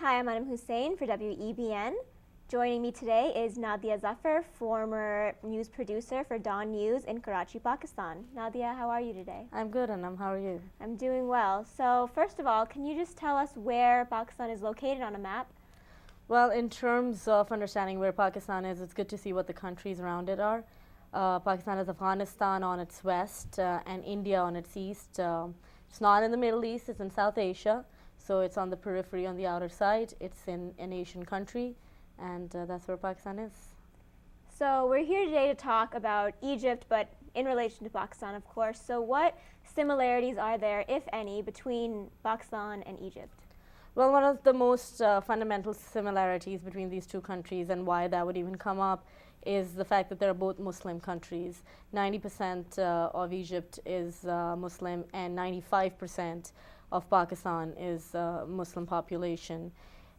Hi, I'm Anum Hussain for WEBN. Joining me today is Nadia Zaffar, former news producer for Dawn News in Karachi, Pakistan. Nadia, how are you today? I'm good, Anum. How are you? I'm doing well. So first of all, can you just tell us where Pakistan is located on a map? Well, in terms of understanding where Pakistan is, it's good to see what the countries around it are. Pakistan has Afghanistan on its west and India on its east. It's not in the Middle East, it's in South Asia. So it's on the periphery, on the outer side. It's in an Asian country, and that's where Pakistan is. So we're here today to talk about Egypt, but in relation to Pakistan, of course. So what similarities are there, if any, between Pakistan and Egypt? Well, one of the most fundamental similarities between these two countries, and why that would even come up, is the fact that they're both Muslim countries. 90% of Egypt is Muslim, and 95% of Pakistan is Muslim population.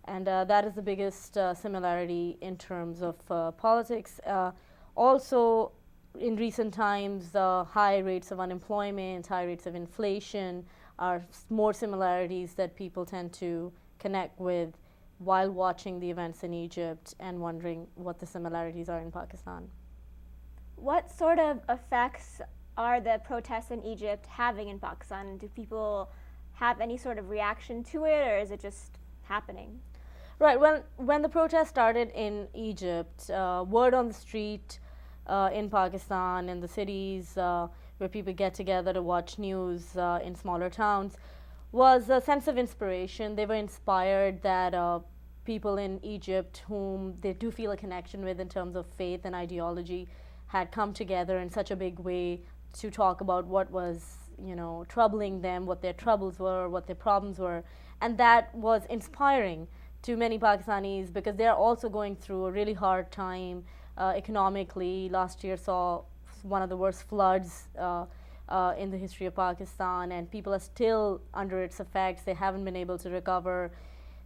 And that is the biggest similarity in terms of politics. Also, in recent times, high rates of unemployment, high rates of inflation are more similarities that people tend to connect with while watching the events in Egypt and wondering what the similarities are in Pakistan. What sort of effects are the protests in Egypt having in Pakistan? Do people have any sort of reaction to it, or is it just happening? Right. When the protest started in Egypt, word on the street in Pakistan, in the cities where people get together to watch news in smaller towns, was a sense of inspiration. They were inspired that people in Egypt, whom they do feel a connection with in terms of faith and ideology, had come together in such a big way to talk about what was, troubling them, what their troubles were, what their problems were. And that was inspiring to many Pakistanis because they're also going through a really hard time economically. Last year saw one of the worst floods in the history of Pakistan, and people are still under its effects. They haven't been able to recover.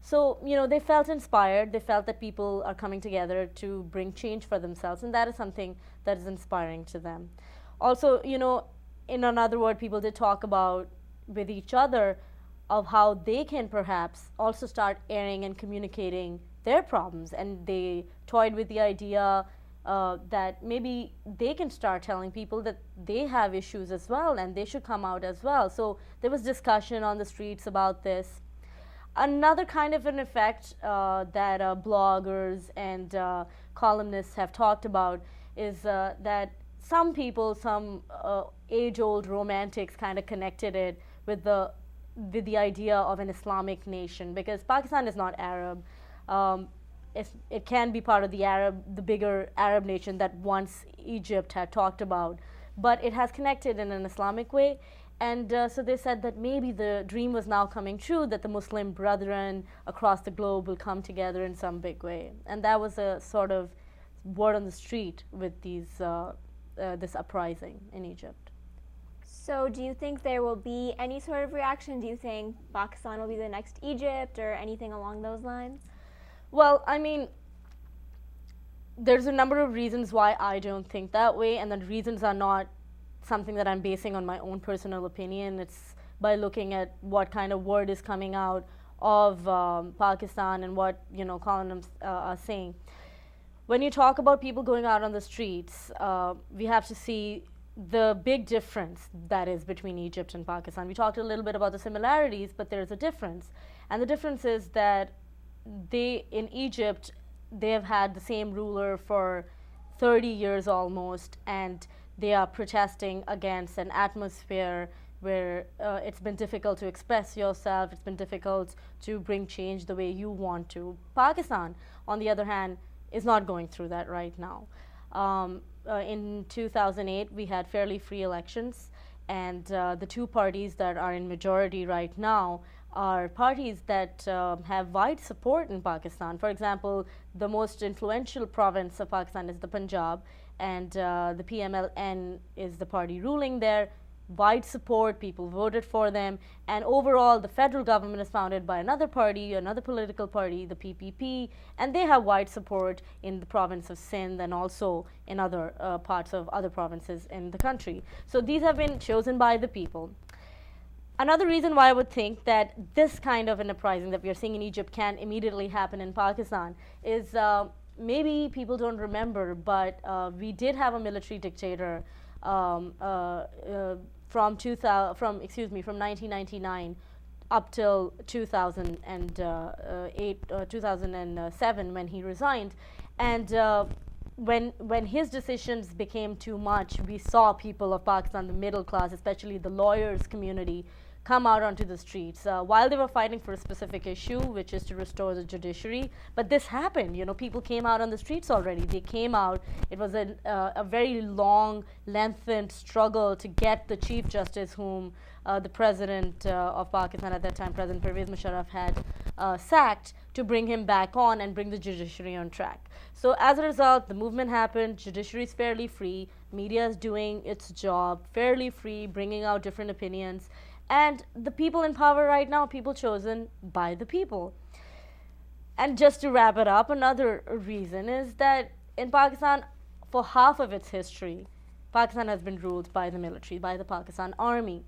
So, they felt inspired. They felt that people are coming together to bring change for themselves, and that is something that is inspiring to them. Also, in another word, people did talk about with each other of how they can perhaps also start airing and communicating their problems, and they toyed with the idea that maybe they can start telling people that they have issues as well and they should come out as well. So there was discussion on the streets about this. Another kind of an effect that bloggers and columnists have talked about is that some people, some age-old romantics kind of connected it with the idea of an Islamic nation, because Pakistan is not Arab. It can be part of the bigger Arab nation that once Egypt had talked about, but it has connected in an Islamic way. And so they said that maybe the dream was now coming true, that the Muslim brethren across the globe will come together in some big way. And that was a sort of word on the street with this uprising in Egypt. So do you think there will be any sort of reaction? Do you think Pakistan will be the next Egypt or anything along those lines? Well, I mean, there's a number of reasons why I don't think that way, and the reasons are not something that I'm basing on my own personal opinion. It's by looking at what kind of word is coming out of Pakistan and what columnists are saying. When you talk about people going out on the streets, we have to see the big difference that is between Egypt and Pakistan. We talked a little bit about the similarities, but there's a difference. And the difference is that in Egypt, they have had the same ruler for 30 years almost, and they are protesting against an atmosphere where it's been difficult to express yourself, it's been difficult to bring change the way you want to. Pakistan, on the other hand, is not going through that right now. In 2008, we had fairly free elections, and the two parties that are in majority right now are parties that have wide support in Pakistan. For example, the most influential province of Pakistan is the Punjab, and the PMLN is the party ruling there. Wide support, people voted for them, and overall the federal government is founded by another party, another political party, the PPP, and they have wide support in the province of Sindh and also in other parts of other provinces in the country. So these have been chosen by the people. Another reason why I would think that this kind of an uprising that we are seeing in Egypt can immediately happen in Pakistan is maybe people don't remember, but we did have a military dictator um, uh, uh, from 2000, from 1999 up till 2008, 2007 when he resigned, and when his decisions became too much, we saw people of Pakistan, the middle class, especially the lawyers community, come out onto the streets while they were fighting for a specific issue, which is to restore the judiciary. But this happened. You know, people came out on the streets already. They came out. It was a very long, lengthened struggle to get the Chief Justice, whom the President of Pakistan at that time, President Pervez Musharraf, had sacked, to bring him back on and bring the judiciary on track. So as a result, the movement happened. Judiciary is fairly free. Media is doing its job fairly free, bringing out different opinions. And the people in power right now, people chosen by the people. And just to wrap it up, another reason is that in Pakistan, for half of its history, Pakistan has been ruled by the military, by the Pakistan army.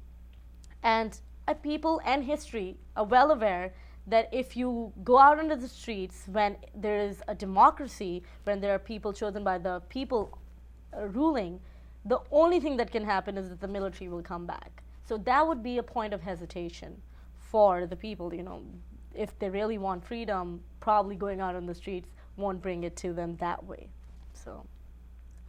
And people and history are well aware that if you go out into the streets when there is a democracy, when there are people chosen by the people ruling, the only thing that can happen is that the military will come back. So that would be a point of hesitation for the people. You know, if they really want freedom, probably going out on the streets won't bring it to them that way. So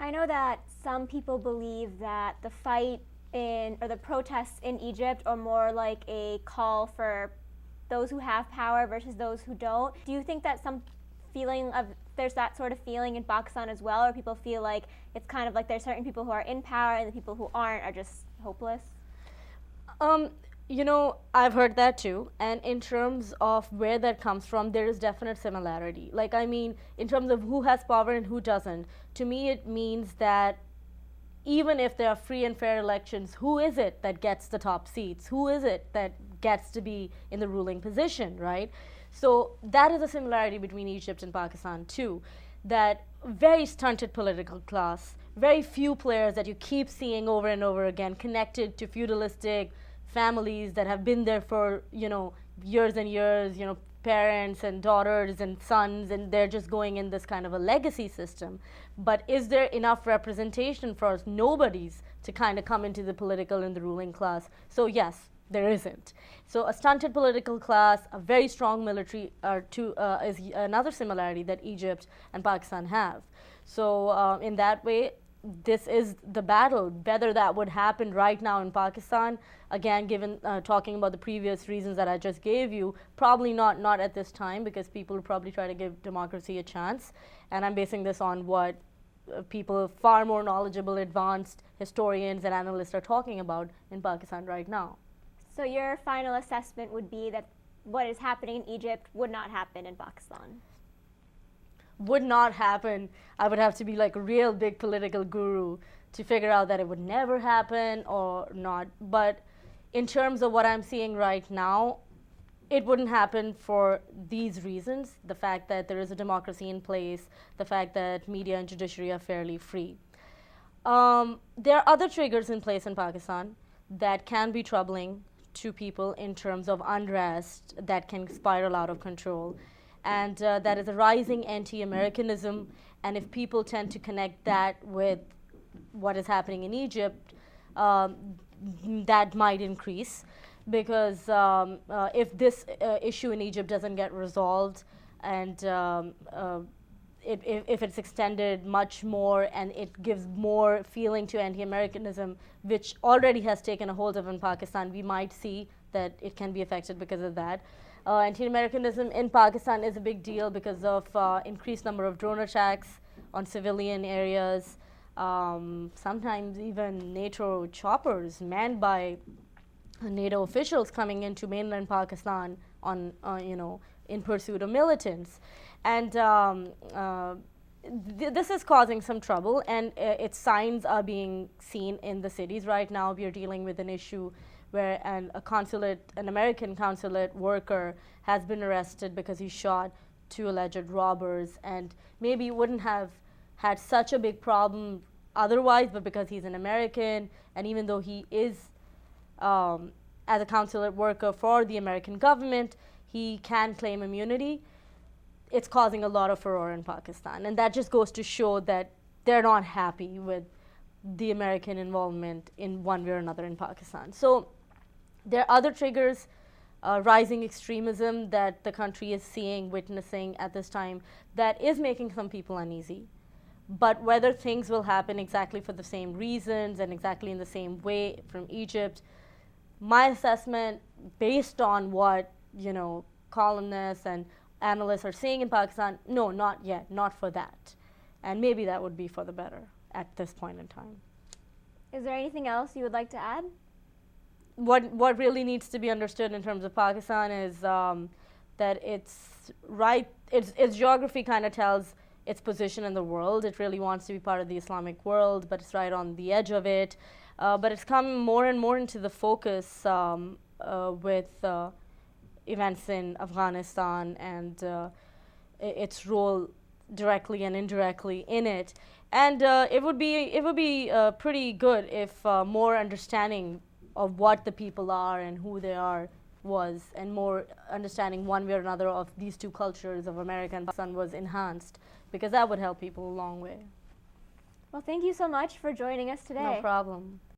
I know that some people believe that the fight in, or the protests in Egypt are more like a call for those who have power versus those who don't. Do you think that there's that sort of feeling in Pakistan as well, or people feel like it's kind of like there's certain people who are in power and the people who aren't are just hopeless? You know, I've heard that too. And in terms of where that comes from, there is definite similarity. Like, I mean, in terms of who has power and who doesn't, to me it means that even if there are free and fair elections, who is it that gets the top seats? Who is it that gets to be in the ruling position, right? So that is a similarity between Egypt and Pakistan too. That very stunted political class, very few players that you keep seeing over and over again, connected to feudalistic families that have been there for, you know, years and years, you know, parents and daughters and sons, and they're just going in this kind of a legacy system. But is there enough representation for nobodies to kind of come into the political and the ruling class? So yes, there isn't. So a stunted political class, a very strong military is another similarity that Egypt and Pakistan have. So in that way, this is the battle. Whether that would happen right now in Pakistan, again, given talking about the previous reasons that I just gave you, probably not at this time, because people will probably try to give democracy a chance. And I'm basing this on what people far more knowledgeable, advanced historians and analysts are talking about in Pakistan right now. So your final assessment would be that what is happening in Egypt would not happen in Pakistan? Would not happen. I would have to be like a real big political guru to figure out that it would never happen or not. But in terms of what I'm seeing right now, it wouldn't happen for these reasons: the fact that there is a democracy in place, the fact that media and judiciary are fairly free. There are other triggers in place in Pakistan that can be troubling to people in terms of unrest that can spiral out of control. And that is a rising anti-Americanism. And if people tend to connect that with what is happening in Egypt, that might increase. Because if this issue in Egypt doesn't get resolved, and if it's extended much more and it gives more feeling to anti-Americanism, which already has taken a hold of in Pakistan, we might see that it can be affected because of that. Anti-Americanism in Pakistan is a big deal because of increased number of drone attacks on civilian areas, sometimes even NATO choppers manned by NATO officials coming into mainland Pakistan on, in pursuit of militants. And this is causing some trouble, and its signs are being seen in the cities right now. We are dealing with an issue where an American consulate worker has been arrested because he shot two alleged robbers, and maybe wouldn't have had such a big problem otherwise, but because he's an American, and even though he is as a consulate worker for the American government, he can claim immunity. It's causing a lot of furor in Pakistan. And that just goes to show that they're not happy with the American involvement in one way or another in Pakistan. So there are other triggers, rising extremism that the country is seeing, witnessing at this time, that is making some people uneasy. But whether things will happen exactly for the same reasons and exactly in the same way from Egypt, my assessment, based on what columnists and analysts are saying in Pakistan, no, not yet, not for that. And maybe that would be for the better at this point in time. Is there anything else you would like to add? What really needs to be understood in terms of Pakistan is that its geography kind of tells its position in the world. It really wants to be part of the Islamic world, but it's right on the edge of it. But it's come more and more into the focus with events in Afghanistan and its role directly and indirectly in it. And it would be pretty good if more understanding of what the people are and who they are was, and more understanding one way or another of these two cultures of America and Pakistan was enhanced, because that would help people a long way. Well, thank you so much for joining us today. No problem.